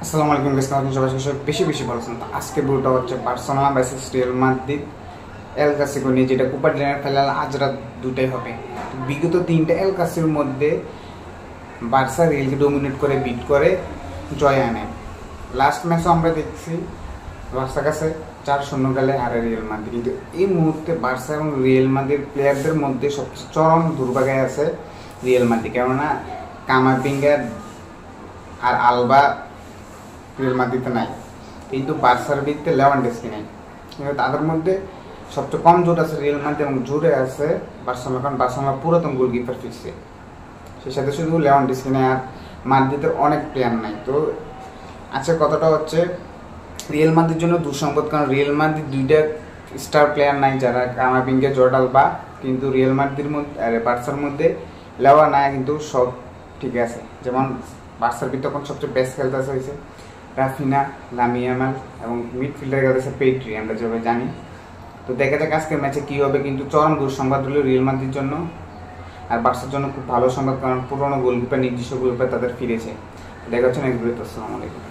আসসালামু আলাইকুম গাইস, কেমন আছেন সবাই? বেশি বেশি ভালো আছেন। তো আজকে ভিডিওটা হচ্ছে Barcelona versus Real Madrid El Clasico নিয়ে, যেটা কোপা ডেল রের ফাইনাল আজ রাত 2টায় হবে। বিগত 3টা এল ক্লাসিকোর মধ্যে বার্সা রিয়ালকে ডমিনেট করে বিট করে জয় আনে। লাস্ট ম্যাচও আমরা দেখছি বার্সা কাছে 4-0 গেলে হারে রিয়াল মাদ্রিদ। কিন্তু এই মুহূর্তে বার্সা এবং রিয়াল মাদ্রিদ প্লেয়ারদের মধ্যে সবচেয়ে চরম দুর্ভাগ্যে আছে রিয়াল মাদ্রিদ, কেননা কামাভিঙ্গা আর আলবা রিয়াল মাদ্রিদে নাই, কিন্তু বার্সার ভিত্তিতে লেভানডস্কি নাই। কিন্তু তাদের মধ্যে সবচেয়ে কম জোর আছে রিয়াল মাদ্রিদ এবং জোরে আছে বার্সেলোনা, কারণ বার্সেলোনা পুরাতন গোলকিপার ফিরছে, সেই সাথে শুধু লেভানডস্কি নাই, আর মাদ্রিদের অনেক প্লেয়ার নাই। তো আচ্ছা, কথাটা হচ্ছে রিয়াল মাদ্রিদের জন্য দুঃসংবাদ, কারণ রিয়াল মাদ্রিদ 2টা স্টার প্লেয়ার নাই, যারা কামাভিঙ্গা, জর্ডি আলবা। কিন্তু রিয়াল মাদ্রিদের মধ্যে আর বার্সার মধ্যে লেওয়া নাই, কিন্তু সব ঠিক আছে। যেমন বার্সার ভিতরে তখন সবচেয়ে বেস্ট খেলতে হয়েছে রাফিনা, লামিন ইয়ামাল এবং মিডফিল্ডার খেলতেছে পেড্রি, আমরা যেভাবে জানি। তো দেখা যাক আজকের ম্যাচে কী হবে। কিন্তু চরম দুঃসংবাদ হলো রিয়াল মাদ্রিদের জন্য, আর বার্সার জন্য খুব ভালো সংবাদ, কারণ পুরোনো গোলকিপার, নির্দিষ্ট গোলকিপার তাদের ফিরেছে। দেখা হচ্ছে নেক্সট ভিডিওতে। আসসালামু আলাইকুম।